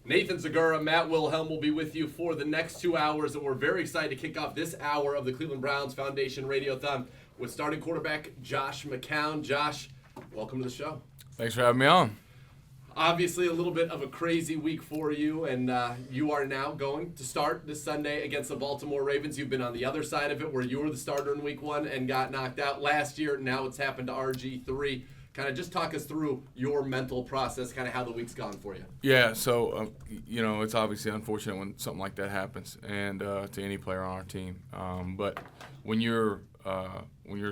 Nathan Zagura, Matt Wilhelm will be with you for the next 2 hours, and we're very excited to kick off this hour of the Cleveland Browns Foundation Radiothon with starting quarterback Josh McCown. Josh, welcome to the show. Thanks for having me on. Obviously a little bit of a crazy week for you, and you are now going to start this Sunday against the Baltimore Ravens. You've been on the other side of it where you were the starter in week 1 and got knocked out last year. Now it's happened to RG3. Kind of just talk us through your mental process, kind of how the week's gone for you. Yeah, so, it's obviously unfortunate when something like that happens and to any player on our team. But when you're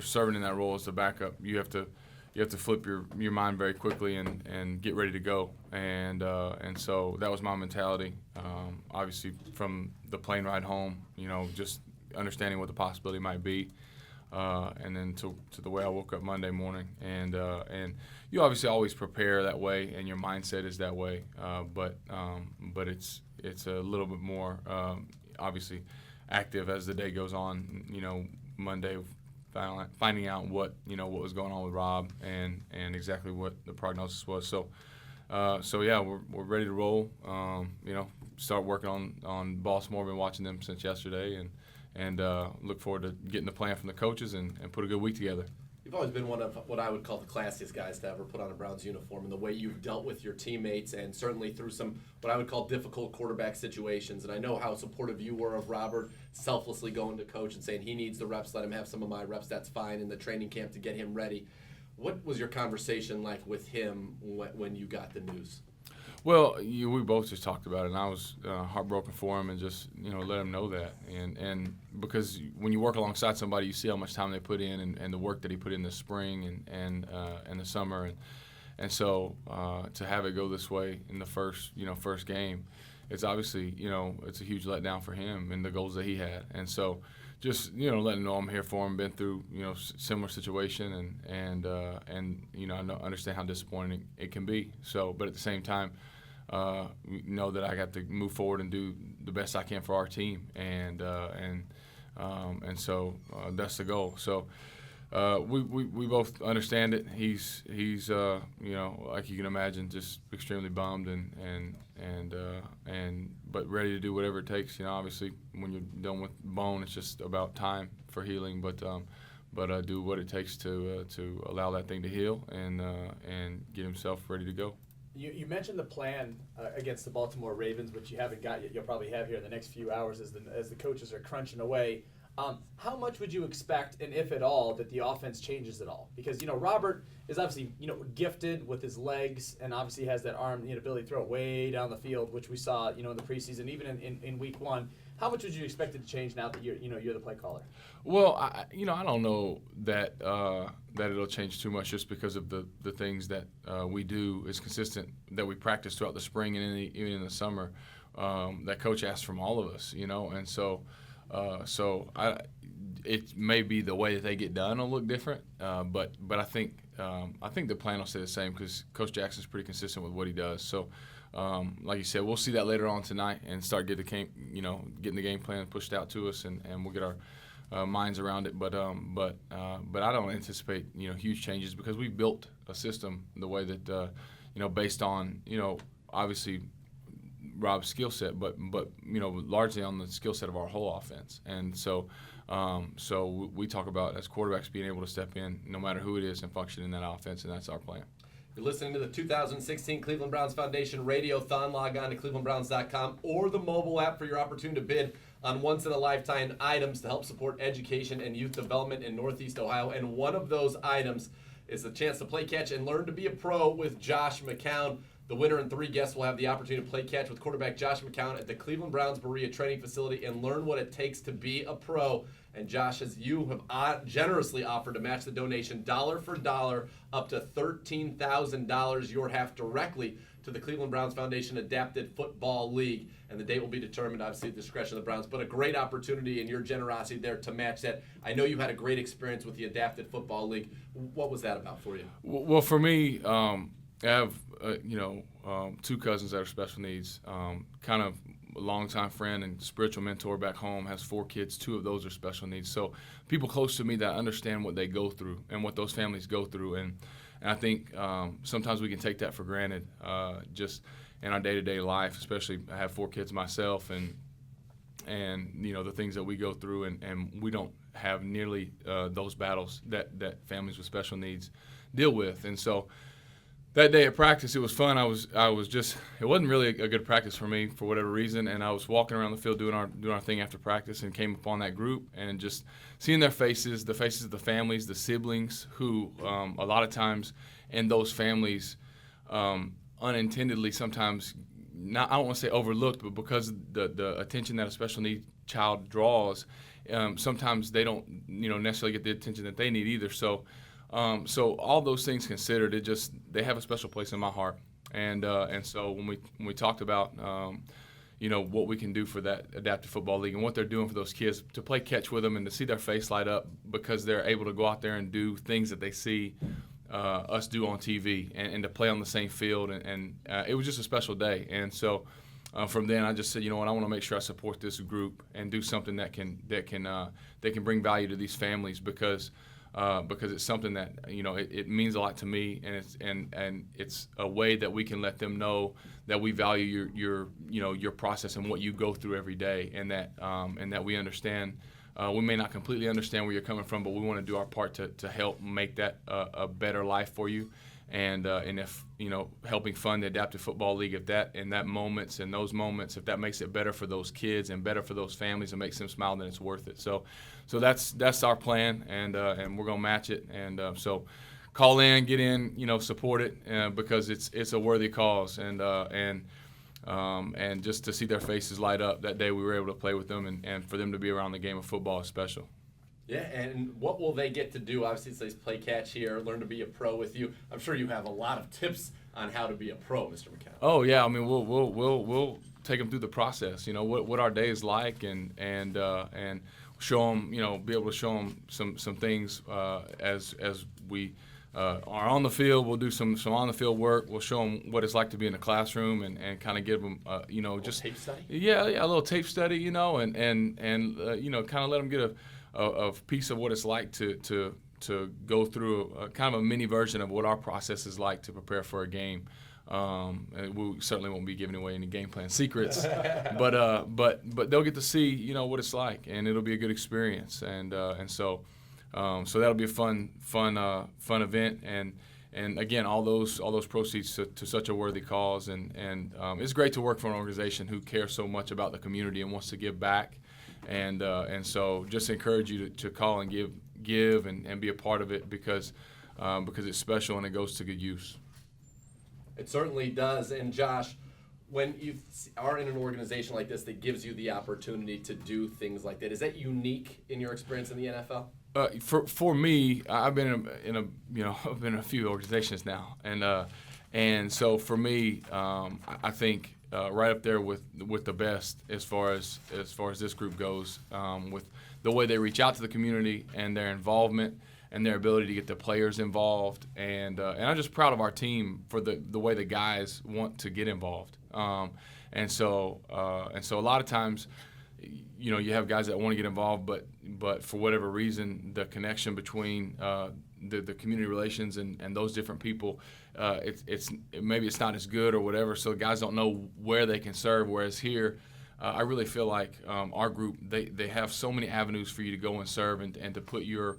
serving in that role as the backup, you have to flip your mind very quickly and get ready to go. And so that was my mentality. Obviously, from the plane ride home, just understanding what the possibility might be. And then to the way I woke up Monday morning, and you obviously always prepare that way, and your mindset is that way. But it's a little bit more obviously active as the day goes on. Monday, finding out what was going on with Rob and exactly what the prognosis was. So yeah, we're ready to roll. Start working on Baltimore. Been watching them since yesterday, and look forward to getting the plan from the coaches and put a good week together. You've always been one of what I would call the classiest guys to ever put on a Browns uniform, and the way you've dealt with your teammates, and certainly through some what I would call difficult quarterback situations. And I know how supportive you were of Robert selflessly going to coach and saying he needs the reps, let him have some of my reps, that's fine, in the training camp to get him ready. What was your conversation like with him when you got the news? Well, we both just talked about it, and I was heartbroken for him, and just let him know that, and because when you work alongside somebody, you see how much time they put in, and the work that he put in this spring and the summer, and so to have it go this way in the first game, it's obviously it's a huge letdown for him and the goals that he had, and so just letting him know I'm here for him. Been through similar situation, and I understand how disappointing it can be. So, but at the same time, know that I got to move forward and do the best I can for our team, and so that's the goal. So we both understand it. He's like you can imagine, just extremely bummed but ready to do whatever it takes. Obviously when you're done with bone, it's just about time for healing. But do what it takes to allow that thing to heal and get himself ready to go. You mentioned the plan against the Baltimore Ravens, which you haven't got yet. You'll probably have here in the next few hours as the coaches are crunching away. How much would you expect, and if at all, that the offense changes at all? Because Robert is obviously gifted with his legs, and obviously has that arm, the ability to throw it way down the field, which we saw in the preseason, even in week 1. How much would you expect it to change now that you're the play caller? Well, I don't know that it'll change too much, just because of the things that we do is consistent, that we practice throughout the spring and even in the summer, that coach asks from all of us, and so it may be the way that they get done will look different, but I think the plan will stay the same, because Coach Jackson's pretty consistent with what he does. So. Like you said, we'll see that later on tonight and start getting the game plan pushed out to us, and we'll get our minds around it. But I don't anticipate huge changes, because we built a system the way that based on obviously Rob's skill set, but largely on the skill set of our whole offense. And so we talk about, as quarterbacks, being able to step in no matter who it is and function in that offense, and that's our plan. You're listening to the 2016 Cleveland Browns Foundation Radiothon. Log on to clevelandbrowns.com or the mobile app for your opportunity to bid on once-in-a-lifetime items to help support education and youth development in Northeast Ohio. And one of those items is the chance to play catch and learn to be a pro with Josh McCown. The winner and 3 guests will have the opportunity to play catch with quarterback Josh McCown at the Cleveland Browns Berea Training Facility and learn what it takes to be a pro. And Josh, as you have generously offered to match the donation dollar for dollar up to $13,000, your half directly to the Cleveland Browns Foundation Adapted Football League. And the date will be determined, obviously, at the discretion of the Browns. But a great opportunity in your generosity there to match that. I know you had a great experience with the Adapted Football League. What was that about for you? Well, for me, I have 2 cousins that are special needs. Kind of a longtime friend and spiritual mentor back home, has 4 kids. 2 of those are special needs. So people close to me that understand what they go through and what those families go through. And I think sometimes we can take that for granted. Just in our day-to-day life. Especially, I have 4 kids myself, and the things that we go through, and we don't have nearly those battles that families with special needs deal with. And so that day at practice, it was fun. It wasn't really a good practice for me for whatever reason, and I was walking around the field doing our thing after practice, and came upon that group, and just seeing their faces, the faces of the families, the siblings, who a lot of times in those families unintendedly sometimes, I don't want to say overlooked, but because the attention that a special need child draws, sometimes they don't necessarily get the attention that they need either. So all those things considered, they have a special place in my heart. And so when we talked about what we can do for that adaptive football league and what they're doing for those kids, to play catch with them and to see their face light up because they're able to go out there and do things that they see us do on TV, and to play on the same field, and it was just a special day. And so from then I just said, I want to make sure I support this group and do something that can bring value to these families, because it's something that it means a lot to me, and it's a way that we can let them know that we value your process and what you go through every day, and that we understand. We may not completely understand where you're coming from, but we want to do our part to help make that a better life for you. And if helping fund the Adaptive Football League, if that those moments, if that makes it better for those kids and better for those families and makes them smile, then it's worth it. So that's our plan, and we're gonna match it. And so call in, get in, support it, because it's a worthy cause. And just to see their faces light up that day we were able to play with them, and for them to be around the game of football is special. Yeah, and what will they get to do? Obviously, it says play catch here, learn to be a pro with you. I'm sure you have a lot of tips on how to be a pro, Mr. McCown. Oh yeah, I mean we'll take them through the process. What our day is like, and show them, be able to show them some things as we are on the field. We'll do some on the field work. We'll show them what it's like to be in a classroom, and kind of give them just tape study. Yeah, a little tape study, and kind of let them get a piece of what it's like to go through a kind of a mini version of what our process is like to prepare for a game. And we certainly won't be giving away any game plan secrets, but they'll get to see what it's like, and it'll be a good experience. And so that'll be a fun event, and again, all those proceeds to such a worthy cause, and it's great to work for an organization who cares so much about the community and wants to give back. And so just encourage you to call and give and be a part of it, because it's special and it goes to good use. It certainly does. And Josh, when you are in an organization like this that gives you the opportunity to do things like that, is that unique in your experience in the NFL? For me, I've been I've been in a few organizations now, and so for me, I think right up there with the best as far as this group goes, with the way they reach out to the community and their involvement and their ability to get the players involved, and I'm just proud of our team for the way the guys want to get involved, and so a lot of times, you have guys that want to get involved, but for whatever reason, the connection between the community relations and those different people, maybe it's not as good or whatever, so guys don't know where they can serve. Whereas here, I really feel like our group, they have so many avenues for you to go and serve, and to put your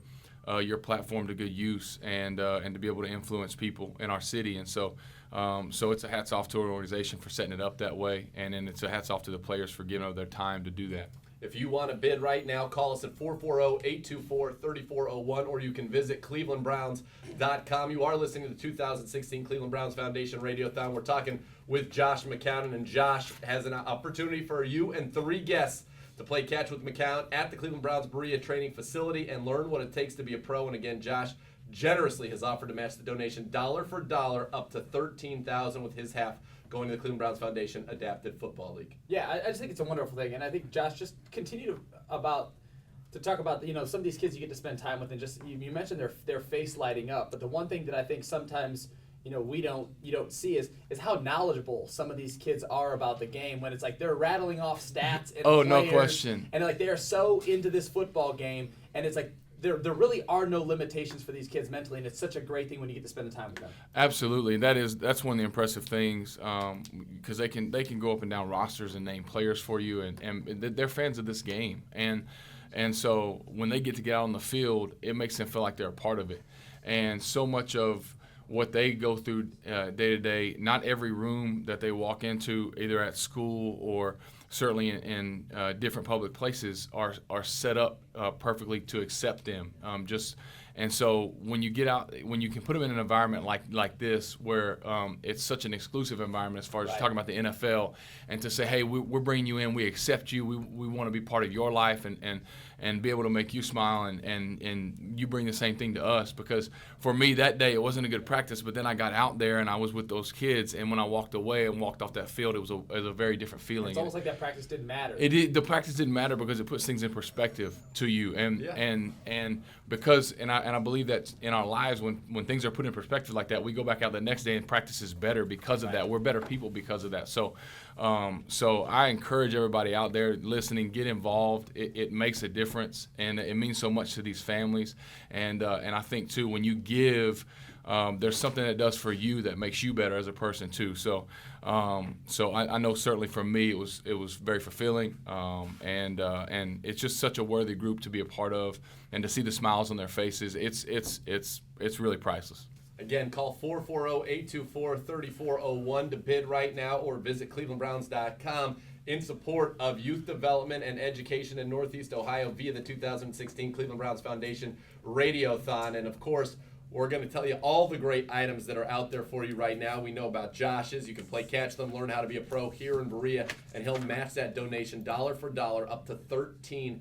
platform to good use, and to be able to influence people in our city. And so it's a hats off to our organization for setting it up that way, and then it's a hats off to the players for giving up their time to do that. If you want to bid right now, call us at 440-824-3401, or you can visit clevelandbrowns.com. You are listening to the 2016 Cleveland Browns Foundation Radiothon. We're talking with Josh McCown, and Josh has an opportunity for you and 3 guests to play catch with McCown at the Cleveland Browns Berea Training Facility and learn what it takes to be a pro. And again, Josh generously has offered to match the donation dollar for dollar up to $13,000, with his half going to the Cleveland Browns Foundation Adapted Football League. Yeah, I just think it's a wonderful thing, and I think, Josh, just continue to talk about some of these kids you get to spend time with, and just you mentioned their face lighting up, but the one thing that I think sometimes you don't see is how knowledgeable some of these kids are about the game, when it's like they're rattling off stats and oh, players, no question, and like they are so into this football game, and it's like there really are no limitations for these kids mentally, and it's such a great thing when you get to spend the time with them. Absolutely, that's one of the impressive things, because they can go up and down rosters and name players for you, and they're fans of this game, and so when they get out on the field, it makes them feel like they're a part of it, and so much of what they go through day to day, not every room that they walk into, either at school or certainly in different public places, are set up perfectly to accept them. And so when you get out, when you can put them in an environment like this, where it's such an exclusive environment as far as talking about the NFL, and to say, hey, we're bringing you in, we accept you, we want to be part of your life, and be able to make you smile, and you bring the same thing to us. Because for me that day, it wasn't a good practice, but then I got out there and I was with those kids, and when I walked away and walked off that field, it was a very different feeling. It's almost like that practice didn't matter. The practice didn't matter because it puts things in perspective to you, and because I believe that in our lives, when things are put in perspective like that, we go back out the next day and practice is better because of that. We're better people because of that. So I encourage everybody out there listening, get involved. It makes a difference, and it means so much to these families. And I think too, when you give, there's something that does for you that makes you better as a person too. So I know certainly for me it was very fulfilling, and it's just such a worthy group to be a part of, and to see the smiles on their faces. It's really priceless. Again, call 440-824-3401 to bid right now, or visit clevelandbrowns.com in support of youth development and education in Northeast Ohio via the 2016 Cleveland Browns Foundation Radiothon. And of course, we're going to tell you all the great items that are out there for you right now. We know about Josh's. You can play catch them, learn how to be a pro here in Berea, and he'll match that donation dollar for dollar up to $13,000.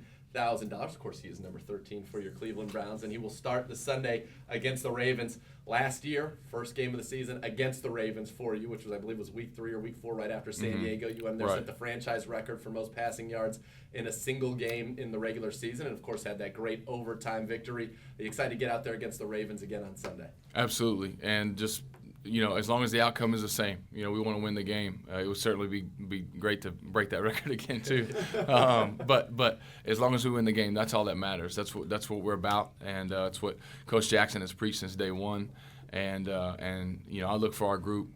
Of course, he is number 13 for your Cleveland Browns, and he will start the Sunday against the Ravens. Last year, first game of the season against the Ravens for you, which was, I believe, was week 3 or week 4 right after San Diego. You went there, set the franchise record for most passing yards in a single game in the regular season, and of course had that great overtime victory. Are you excited to get out there against the Ravens again on Sunday? Absolutely, and just, as long as the outcome is the same, we want to win the game. It would certainly be great to break that record again too. But as long as we win the game, that's all that matters. That's what we're about, and it's what Coach Jackson has preached since day one. And I look for our group,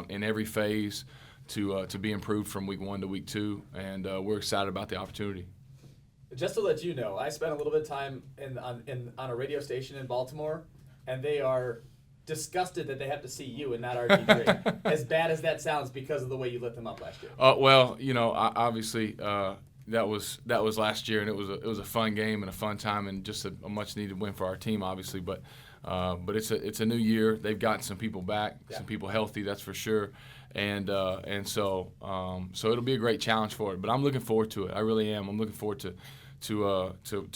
in every phase to be improved from week 1 to week 2, and we're excited about the opportunity. Just to let you know, I spent a little bit of time on a radio station in Baltimore, and they are disgusted that they have to see you and not RG3. As bad as that sounds, because of the way you lit them up last year. Well, obviously that was last year, and it was a fun game and a fun time, and just a much needed win for our team, obviously. But it's a new year. They've gotten some people back, some people healthy, that's for sure. And so it'll be a great challenge for it. But I'm looking forward to it. I really am. I'm looking forward to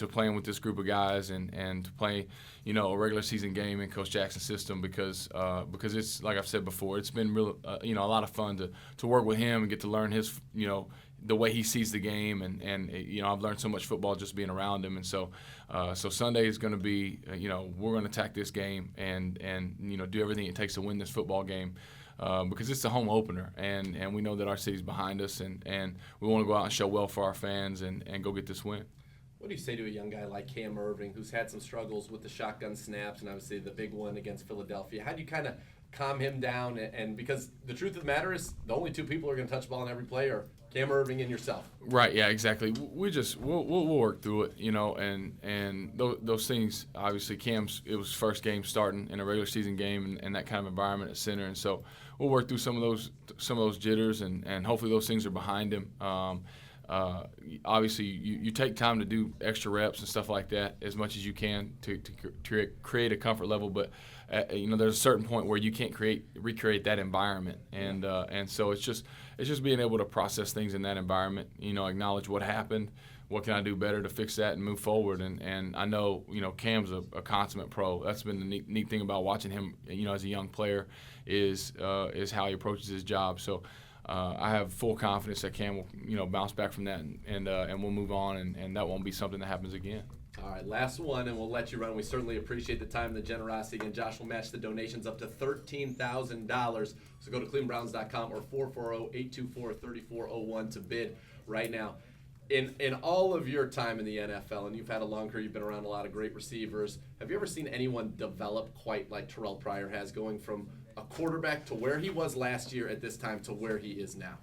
playing with this group of guys and to play, a regular season game in Coach Jackson's system, because it's, like I've said before, it's been real, a lot of fun to work with him and get to learn his, the way he sees the game, and I've learned so much football just being around him. And so Sunday is going to be, we're going to attack this game and do everything it takes to win this football game. Because it's the home opener, and we know that our city's behind us, and we want to go out and show well for our fans and go get this win. What do you say to a young guy like Cam Irving, who's had some struggles with the shotgun snaps, and obviously the big one against Philadelphia? How do you kind of calm him down? And because the truth of the matter is, the only two people who are going to touch the ball in every play are Cam Irving and yourself. Right. Yeah. Exactly. We'll work through it. And those things. Obviously, it was his first game starting in a regular season game, and that kind of environment at center, and so we'll work through some of those jitters, and hopefully those things are behind him. Obviously, you take time to do extra reps and stuff like that as much as you can to create a comfort level, but there's a certain point where you can't recreate that environment, and so it's just being able to process things in that environment. Acknowledge what happened, what can I do better to fix that and move forward. And I know Cam's a consummate pro. That's been the neat thing about watching him as a young player is how he approaches his job. So I have full confidence that Cam will bounce back from that, and we'll move on, and that won't be something that happens again. All right, last one, and we'll let you run. We certainly appreciate the time and the generosity, and Josh will match the donations up to $13,000. So go to clevelandbrowns.com or 440-824-3401 to bid right now. In all of your time in the NFL, and you've had a long career, you've been around a lot of great receivers. Have you ever seen anyone develop quite like Terrell Pryor has, going from a quarterback to where he was last year at this time to where he is now?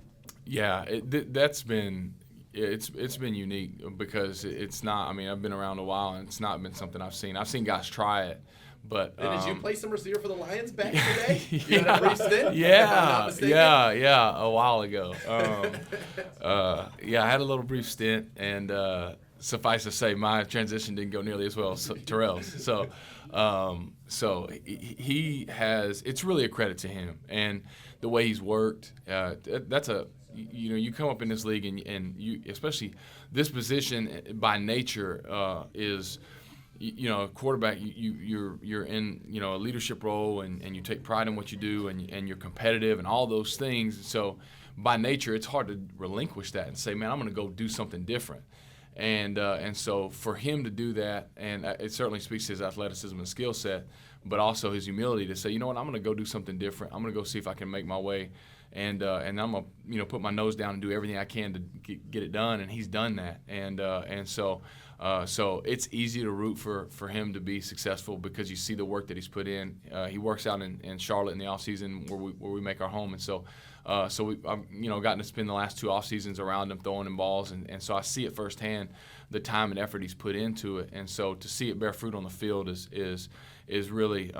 Yeah, that's been it's been unique because it's not. I mean, I've been around a while, and it's not been something I've seen. I've seen guys try it, but And did you play some receiver for the Lions back in the day? You had a brief stint? Yeah, a while ago. I had a little brief stint, and suffice to say, my transition didn't go nearly as well as Terrell's. So he has. It's really a credit to him and the way he's worked. That's a. You come up in this league and you, especially this position by nature, is, a quarterback. You're in a leadership role and you take pride in what you do and you're competitive and all those things. So by nature, it's hard to relinquish that and say, man, I'm going to go do something different. And so for him to do that, and it certainly speaks to his athleticism and skill set, but also his humility to say, you know what, I'm going to go do something different. I'm going to go see if I can make my way. And I'm gonna put my nose down and do everything I can to get it done, and he's done that. And so it's easy to root for him to be successful because you see the work that he's put in. He works out in Charlotte in the off season where we make our home, and so I've gotten to spend the last 2 off seasons around him throwing him balls, and so I see it firsthand the time and effort he's put into it, and so to see it bear fruit on the field is really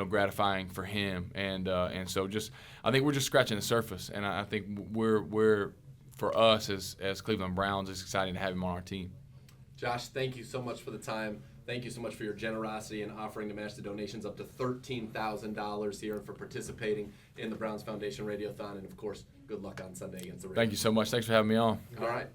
gratifying for him, and so just I think we're just scratching the surface, and I think we're for us as Cleveland Browns, it's exciting to have him on our team. Josh, thank you so much for the time. Thank you so much for your generosity in offering to match the donations up to $13,000 here and for participating in the Browns Foundation Radiothon, and of course, good luck on Sunday against the Ravens. Thank you so much. Thanks for having me on. All right.